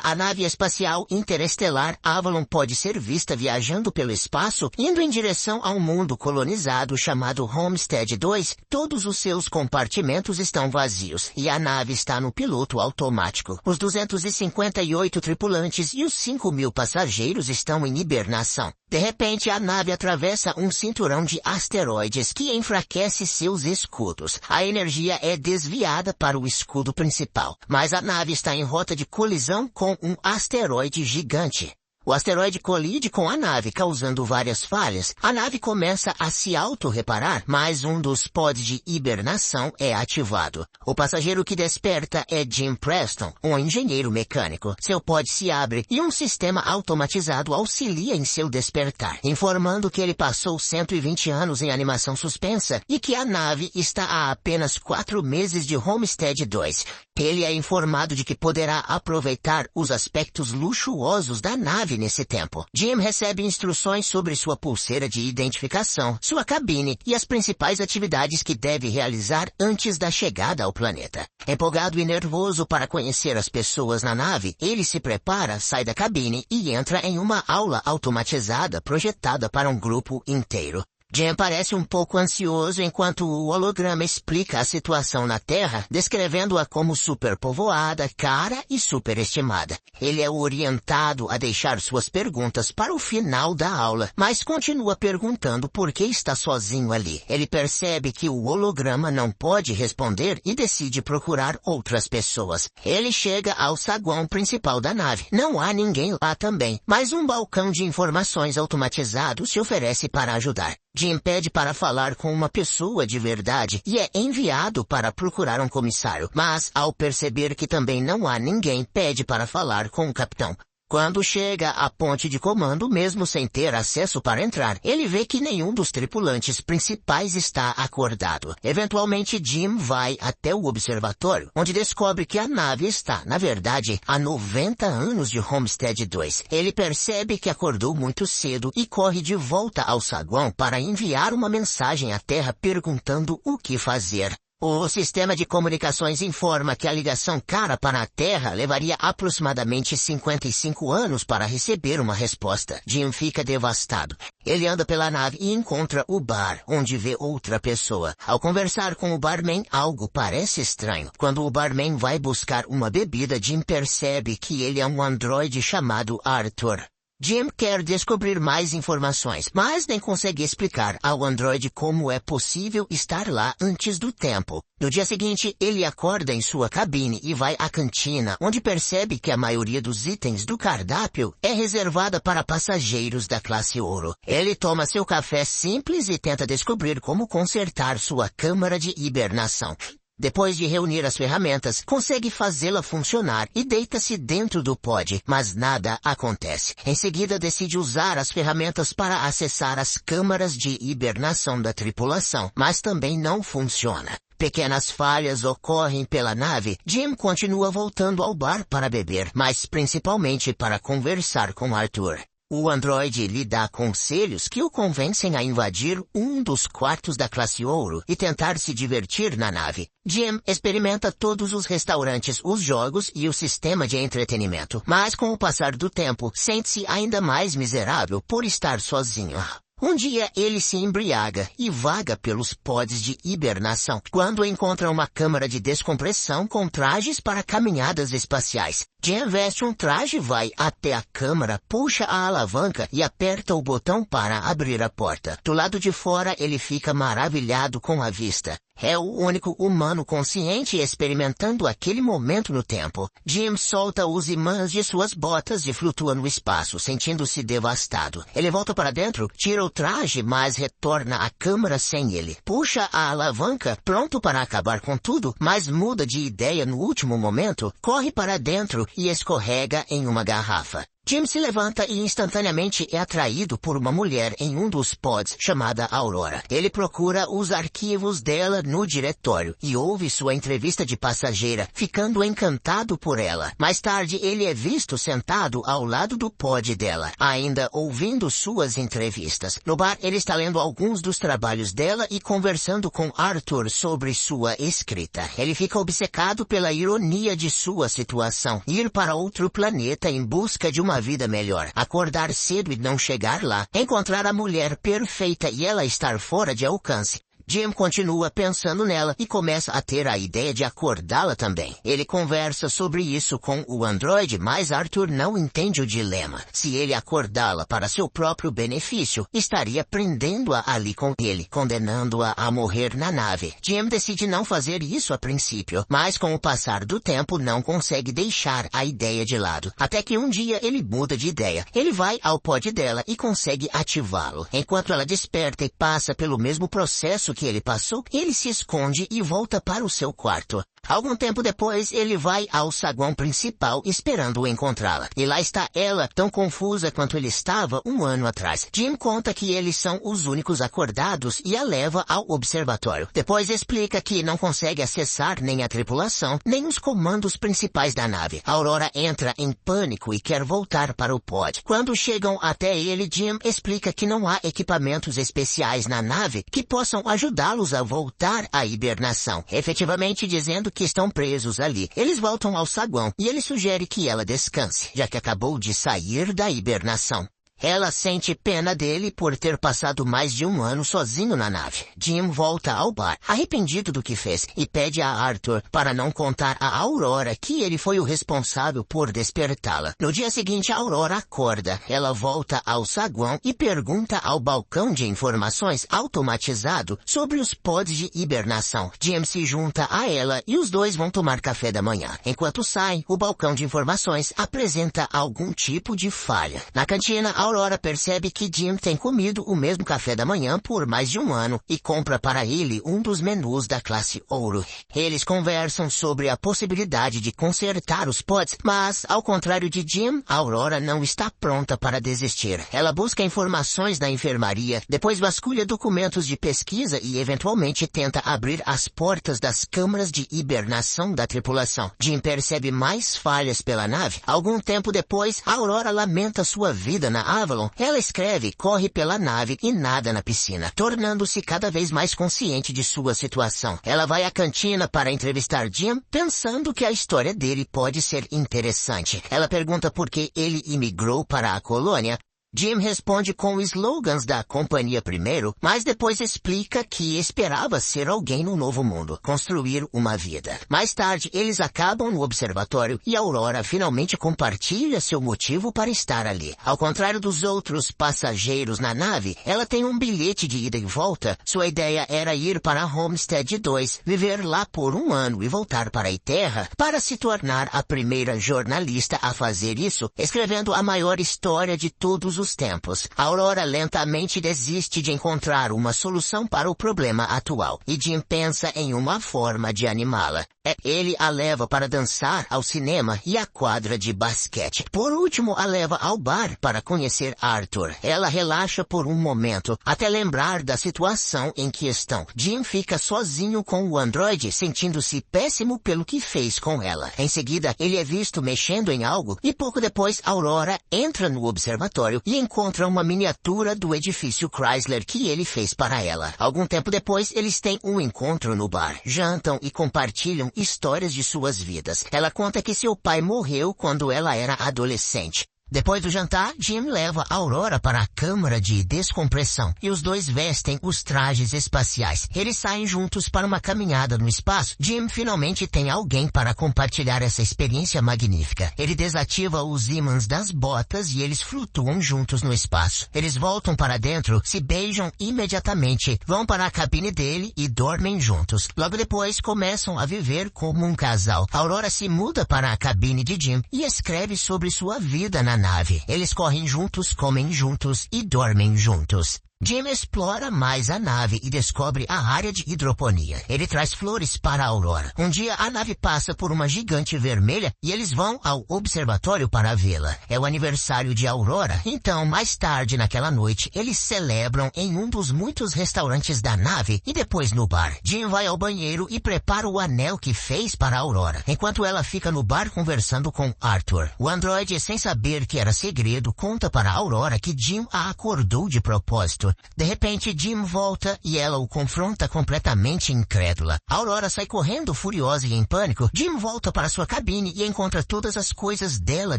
A nave espacial interestelar Avalon pode ser vista viajando pelo espaço, indo em direção a um mundo colonizado chamado Homestead 2. Todos os seus compartimentos estão vazios e a nave está no piloto automático. Os 258 tripulantes e os 5.000 passageiros estão em hibernação. De repente, a nave atravessa um cinturão de asteroides que enfraquece seus escudos. A energia é desviada para o escudo principal, mas a nave está em rota de colisão com um asteroide gigante. O asteroide colide com a nave, causando várias falhas. A nave começa a se auto-reparar, mas um dos pods de hibernação é ativado. O passageiro que desperta é Jim Preston, um engenheiro mecânico. Seu pod se abre e um sistema automatizado auxilia em seu despertar, informando que ele passou 120 anos em animação suspensa e que a nave está a apenas 4 meses de Homestead 2. Ele é informado de que poderá aproveitar os aspectos luxuosos da nave nesse tempo. Jim recebe instruções sobre sua pulseira de identificação, sua cabine e as principais atividades que deve realizar antes da chegada ao planeta. Empolgado e nervoso para conhecer as pessoas na nave, ele se prepara, sai da cabine e entra em uma aula automatizada projetada para um grupo inteiro. Jim parece um pouco ansioso enquanto o holograma explica a situação na Terra, descrevendo-a como superpovoada, cara e superestimada. Ele é orientado a deixar suas perguntas para o final da aula, mas continua perguntando por que está sozinho ali. Ele percebe que o holograma não pode responder e decide procurar outras pessoas. Ele chega ao saguão principal da nave. Não há ninguém lá também, mas um balcão de informações automatizado se oferece para ajudar. Jim pede para falar com uma pessoa de verdade e é enviado para procurar um comissário, mas ao perceber que também não há ninguém, pede para falar com o capitão. Quando chega à ponte de comando, mesmo sem ter acesso para entrar, ele vê que nenhum dos tripulantes principais está acordado. Eventualmente, Jim vai até o observatório, onde descobre que a nave está, na verdade, há 90 anos de Homestead 2. Ele percebe que acordou muito cedo e corre de volta ao saguão para enviar uma mensagem à Terra perguntando o que fazer. O sistema de comunicações informa que a ligação cara para a Terra levaria aproximadamente 55 anos para receber uma resposta. Jim fica devastado. Ele anda pela nave e encontra o bar, onde vê outra pessoa. Ao conversar com o barman, algo parece estranho. Quando o barman vai buscar uma bebida, Jim percebe que ele é um androide chamado Arthur. Jim quer descobrir mais informações, mas nem consegue explicar ao androide como é possível estar lá antes do tempo. No dia seguinte, ele acorda em sua cabine e vai à cantina, onde percebe que a maioria dos itens do cardápio é reservada para passageiros da classe ouro. Ele toma seu café simples e tenta descobrir como consertar sua câmara de hibernação. Depois de reunir as ferramentas, consegue fazê-la funcionar e deita-se dentro do pod, mas nada acontece. Em seguida, decide usar as ferramentas para acessar as câmaras de hibernação da tripulação, mas também não funciona. Pequenas falhas ocorrem pela nave. Jim continua voltando ao bar para beber, mas principalmente para conversar com Arthur. O androide lhe dá conselhos que o convencem a invadir um dos quartos da classe ouro e tentar se divertir na nave. Jim experimenta todos os restaurantes, os jogos e o sistema de entretenimento, mas com o passar do tempo, sente-se ainda mais miserável por estar sozinho. Um dia ele se embriaga e vaga pelos pods de hibernação, quando encontra uma câmara de descompressão com trajes para caminhadas espaciais. Jim veste um traje, vai até a câmara, puxa a alavanca e aperta o botão para abrir a porta. Do lado de fora ele fica maravilhado com a vista. É o único humano consciente experimentando aquele momento no tempo. Jim solta os imãs de suas botas e flutua no espaço, sentindo-se devastado. Ele volta para dentro, tira o traje, mas retorna à câmara sem ele. Puxa a alavanca, pronto para acabar com tudo, mas muda de ideia no último momento, corre para dentro e escorrega em uma garrafa. Jim se levanta e instantaneamente é atraído por uma mulher em um dos pods chamada Aurora. Ele procura os arquivos dela no diretório e ouve sua entrevista de passageira, ficando encantado por ela. Mais tarde, ele é visto sentado ao lado do pod dela, ainda ouvindo suas entrevistas. No bar, ele está lendo alguns dos trabalhos dela e conversando com Arthur sobre sua escrita. Ele fica obcecado pela ironia de sua situação, ir para outro planeta em busca de uma vida melhor, acordar cedo e não chegar lá, encontrar a mulher perfeita e ela estar fora de alcance. Jim continua pensando nela e começa a ter a ideia de acordá-la também. Ele conversa sobre isso com o androide, mas Arthur não entende o dilema. Se ele acordá-la para seu próprio benefício, estaria prendendo-a ali com ele, condenando-a a morrer na nave. Jim decide não fazer isso a princípio, mas com o passar do tempo não consegue deixar a ideia de lado. Até que um dia ele muda de ideia. Ele vai ao pod dela e consegue ativá-lo. Enquanto ela desperta e passa pelo mesmo processo que ele passou, ele se esconde e volta para o seu quarto. Algum tempo depois, ele vai ao saguão principal esperando encontrá-la. E lá está ela, tão confusa quanto ele estava um ano atrás. Jim conta que eles são os únicos acordados e a leva ao observatório. Depois explica que não consegue acessar nem a tripulação, nem os comandos principais da nave. Aurora entra em pânico e quer voltar para o pod. Quando chegam até ele, Jim explica que não há equipamentos especiais na nave que possam ajudá-los a voltar à hibernação, efetivamente dizendo que estão presos ali. Eles voltam ao saguão e ele sugere que ela descanse, já que acabou de sair da hibernação. Ela sente pena dele por ter passado mais de um ano sozinho na nave. Jim volta ao bar, arrependido do que fez, e pede a Arthur para não contar a Aurora que ele foi o responsável por despertá-la. No dia seguinte, a Aurora acorda. Ela volta ao saguão e pergunta ao balcão de informações automatizado sobre os pods de hibernação. Jim se junta a ela e os dois vão tomar café da manhã. Enquanto saem, o balcão de informações apresenta algum tipo de falha. Na cantina, Aurora percebe que Jim tem comido o mesmo café da manhã por mais de um ano e compra para ele um dos menus da classe ouro. Eles conversam sobre a possibilidade de consertar os pods, mas, ao contrário de Jim, Aurora não está pronta para desistir. Ela busca informações na enfermaria, depois vasculha documentos de pesquisa e, eventualmente, tenta abrir as portas das câmaras de hibernação da tripulação. Jim percebe mais falhas pela nave. Algum tempo depois, Aurora lamenta sua vida na Avalon. Ela escreve, corre pela nave e nada na piscina, tornando-se cada vez mais consciente de sua situação. Ela vai à cantina para entrevistar Jim, pensando que a história dele pode ser interessante. Ela pergunta por que ele imigrou para a colônia. Jim responde com slogans da companhia primeiro, mas depois explica que esperava ser alguém no novo mundo, construir uma vida. Mais tarde, eles acabam no observatório e Aurora finalmente compartilha seu motivo para estar ali. Ao contrário dos outros passageiros na nave, ela tem um bilhete de ida e volta. Sua ideia era ir para Homestead 2, viver lá por um ano e voltar para a Terra para se tornar a primeira jornalista a fazer isso, escrevendo a maior história de todos os tempos. Aurora lentamente desiste de encontrar uma solução para o problema atual, e Jim pensa em uma forma de animá-la. Ele a leva para dançar ao cinema e à quadra de basquete. Por último, a leva ao bar para conhecer Arthur. Ela relaxa por um momento, até lembrar da situação em que estão. Jim fica sozinho com o androide, sentindo-se péssimo pelo que fez com ela. Em seguida, ele é visto mexendo em algo, e pouco depois, Aurora entra no observatório e encontra uma miniatura do edifício Chrysler que ele fez para ela. Algum tempo depois, eles têm um encontro no bar, jantam e compartilham histórias de suas vidas. Ela conta que seu pai morreu quando ela era adolescente. Depois do jantar, Jim leva Aurora para a câmara de descompressão e os dois vestem os trajes espaciais. Eles saem juntos para uma caminhada no espaço. Jim finalmente tem alguém para compartilhar essa experiência magnífica. Ele desativa os ímãs das botas e eles flutuam juntos no espaço. Eles voltam para dentro, se beijam imediatamente, vão para a cabine dele e dormem juntos. Logo depois, começam a viver como um casal. Aurora se muda para a cabine de Jim e escreve sobre sua vida na nave. Eles correm juntos, comem juntos e dormem juntos. Jim explora mais a nave e descobre a área de hidroponia. Ele traz flores para a Aurora. Um dia a nave passa por uma gigante vermelha e eles vão ao observatório para vê-la. É o aniversário de Aurora, então mais tarde naquela noite eles celebram em um dos muitos restaurantes da nave e depois no bar. Jim vai ao banheiro e prepara o anel que fez para a Aurora, enquanto ela fica no bar conversando com Arthur. O androide, sem saber que era segredo, conta para a Aurora que Jim a acordou de propósito. De repente, Jim volta e ela o confronta completamente incrédula. A Aurora sai correndo furiosa e em pânico. Jim volta para sua cabine e encontra todas as coisas dela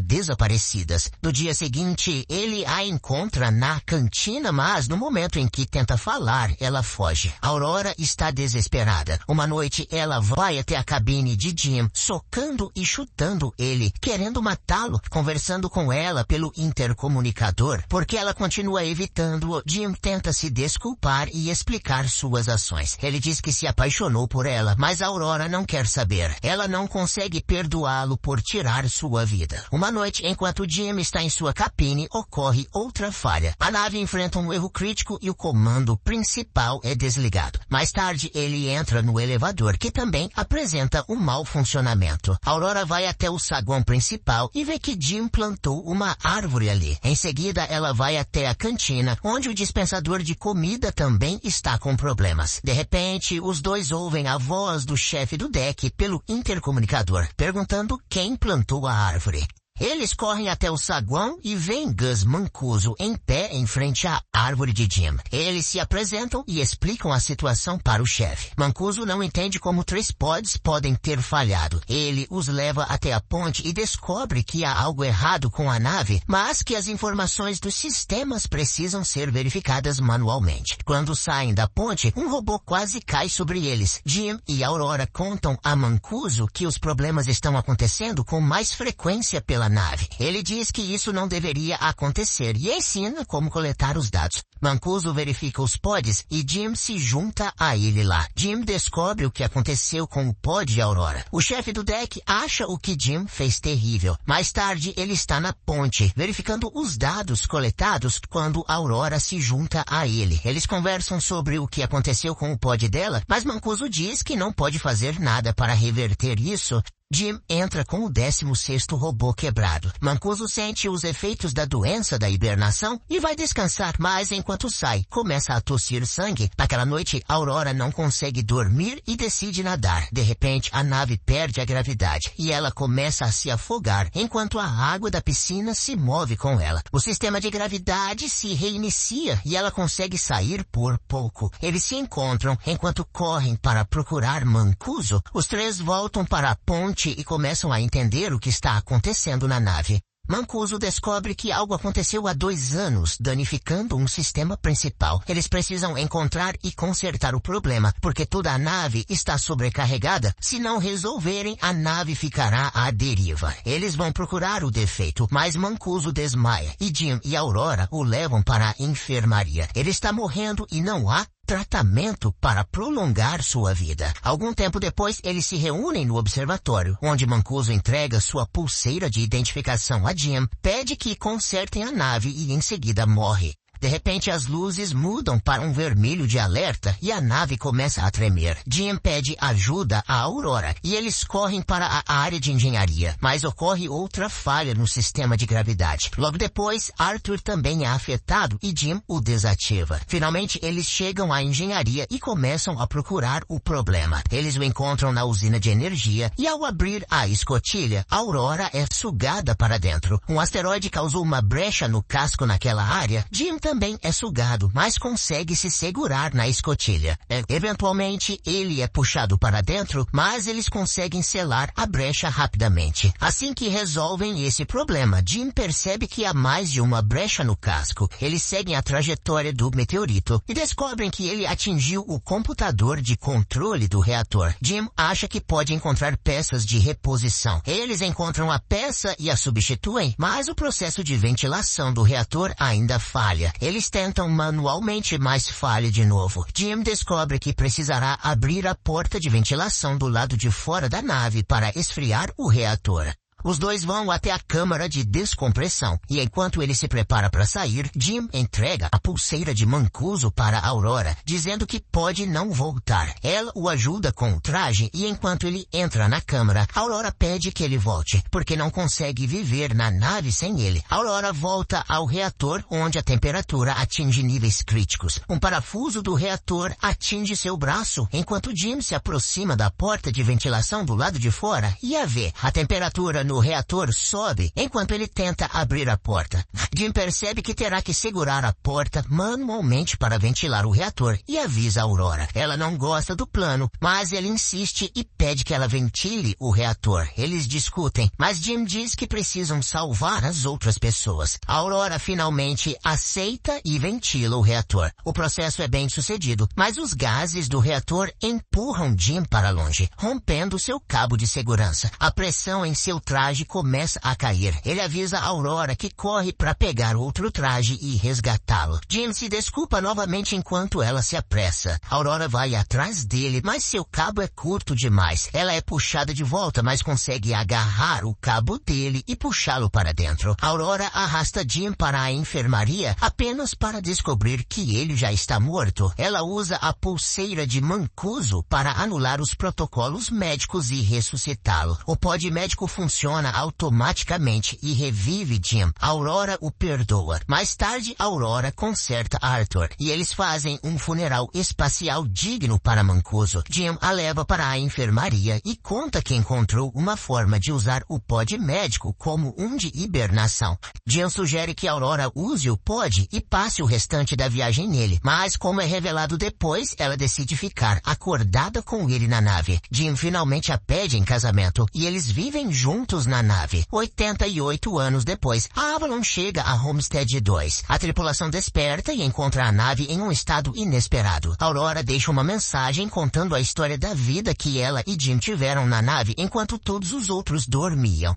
desaparecidas. No dia seguinte, ele a encontra na cantina, mas no momento em que tenta falar, ela foge. A Aurora está desesperada. Uma noite, ela vai até a cabine de Jim, socando e chutando ele, querendo matá-lo, conversando com ela pelo intercomunicador. Porque ela continua evitando-o, Jim tenta se desculpar e explicar suas ações. Ele diz que se apaixonou por ela, mas a Aurora não quer saber. Ela não consegue perdoá-lo por tirar sua vida. Uma noite, enquanto Jim está em sua cabine, ocorre outra falha. A nave enfrenta um erro crítico e o comando principal é desligado. Mais tarde, ele entra no elevador, que também apresenta um mau funcionamento. A Aurora vai até o saguão principal e vê que Jim plantou uma árvore ali. Em seguida, ela vai até a cantina, onde o dispensador de comida também está com problemas. De repente, os dois ouvem a voz do chefe do deck pelo intercomunicador, perguntando quem plantou a árvore. Eles correm até o saguão e veem Gus Mancuso em pé em frente à árvore de Jim. Eles se apresentam e explicam a situação para o chefe. Mancuso não entende como 3 pods podem ter falhado. Ele os leva até a ponte e descobre que há algo errado com a nave, mas que as informações dos sistemas precisam ser verificadas manualmente. Quando saem da ponte, um robô quase cai sobre eles. Jim e Aurora contam a Mancuso que os problemas estão acontecendo com mais frequência pela nave. Ele diz que isso não deveria acontecer e ensina como coletar os dados. Mancuso verifica os pods e Jim se junta a ele lá. Jim descobre o que aconteceu com o pod de Aurora. O chefe do deck acha o que Jim fez terrível. Mais tarde, ele está na ponte, verificando os dados coletados quando Aurora se junta a ele. Eles conversam sobre o que aconteceu com o pod dela, mas Mancuso diz que não pode fazer nada para reverter isso. Jim entra com o 16º robô quebrado. Mancuso sente os efeitos da doença da hibernação e vai descansar, mas enquanto sai, começa a tossir sangue. Naquela noite, Aurora não consegue dormir e decide nadar. De repente, a nave perde a gravidade e ela começa a se afogar, enquanto a água da piscina se move com ela. O sistema de gravidade se reinicia e ela consegue sair por pouco. Eles se encontram enquanto correm para procurar Mancuso. Os 3 voltam para a ponte e começam a entender o que está acontecendo na nave. Mancuso descobre que algo aconteceu há 2 anos, danificando um sistema principal. Eles precisam encontrar e consertar o problema, porque toda a nave está sobrecarregada. Se não resolverem, a nave ficará à deriva. Eles vão procurar o defeito, mas Mancuso desmaia, e Jim e Aurora o levam para a enfermaria. Ele está morrendo e não há tratamento para prolongar sua vida. Algum tempo depois, eles se reúnem no observatório, onde Mancuso entrega sua pulseira de identificação a Jim, pede que consertem a nave e em seguida morre. De repente, as luzes mudam para um vermelho de alerta e a nave começa a tremer. Jim pede ajuda a Aurora e eles correm para a área de engenharia, mas ocorre outra falha no sistema de gravidade. Logo depois, Arthur também é afetado e Jim o desativa. Finalmente, eles chegam à engenharia e começam a procurar o problema. Eles o encontram na usina de energia e ao abrir a escotilha, Aurora é sugada para dentro. Um asteroide causou uma brecha no casco naquela área. Jim também é sugado, mas consegue se segurar na escotilha. Eventualmente, ele é puxado para dentro, mas eles conseguem selar a brecha rapidamente. Assim que resolvem esse problema, Jim percebe que há mais de uma brecha no casco. Eles seguem a trajetória do meteorito e descobrem que ele atingiu o computador de controle do reator. Jim acha que pode encontrar peças de reposição. Eles encontram a peça e a substituem, mas o processo de ventilação do reator ainda falha. Eles tentam manualmente, mas falha de novo. Jim descobre que precisará abrir a porta de ventilação do lado de fora da nave para esfriar o reator. Os dois vão até a câmara de descompressão e enquanto ele se prepara para sair, Jim entrega a pulseira de Mancuso para Aurora, dizendo que pode não voltar. Ela o ajuda com o traje e enquanto ele entra na câmara, Aurora pede que ele volte, porque não consegue viver na nave sem ele. Aurora volta ao reator, onde a temperatura atinge níveis críticos. Um parafuso do reator atinge seu braço, enquanto Jim se aproxima da porta de ventilação do lado de fora e a vê. A temperatura no reator sobe enquanto ele tenta abrir a porta. Jim percebe que terá que segurar a porta manualmente para ventilar o reator e avisa a Aurora. Ela não gosta do plano, mas ele insiste e pede que ela ventile o reator. Eles discutem, mas Jim diz que precisam salvar as outras pessoas. A Aurora finalmente aceita e ventila o reator. O processo é bem sucedido, mas os gases do reator empurram Jim para longe, rompendo seu cabo de segurança. A pressão em seu traje começa a cair. Ele avisa a Aurora que corre para pegar outro traje e resgatá-lo. Jim se desculpa novamente enquanto ela se apressa. Aurora vai atrás dele, mas seu cabo é curto demais. Ela é puxada de volta, mas consegue agarrar o cabo dele e puxá-lo para dentro. Aurora arrasta Jim para a enfermaria apenas para descobrir que ele já está morto. Ela usa a pulseira de Mancuso para anular os protocolos médicos e ressuscitá-lo. O pod médico funciona automaticamente e revive Jim. Aurora o perdoa. Mais tarde, Aurora conserta Arthur e eles fazem um funeral espacial digno para Mancuso. Jim a leva para a enfermaria e conta que encontrou uma forma de usar o pod médico como um de hibernação. Jim sugere que Aurora use o pod e passe o restante da viagem nele, mas como é revelado depois, ela decide ficar acordada com ele na nave. Jim finalmente a pede em casamento e eles vivem juntos na nave. 88 anos depois, a Avalon chega a Homestead 2. A tripulação desperta e encontra a nave em um estado inesperado. Aurora deixa uma mensagem contando a história da vida que ela e Jim tiveram na nave enquanto todos os outros dormiam.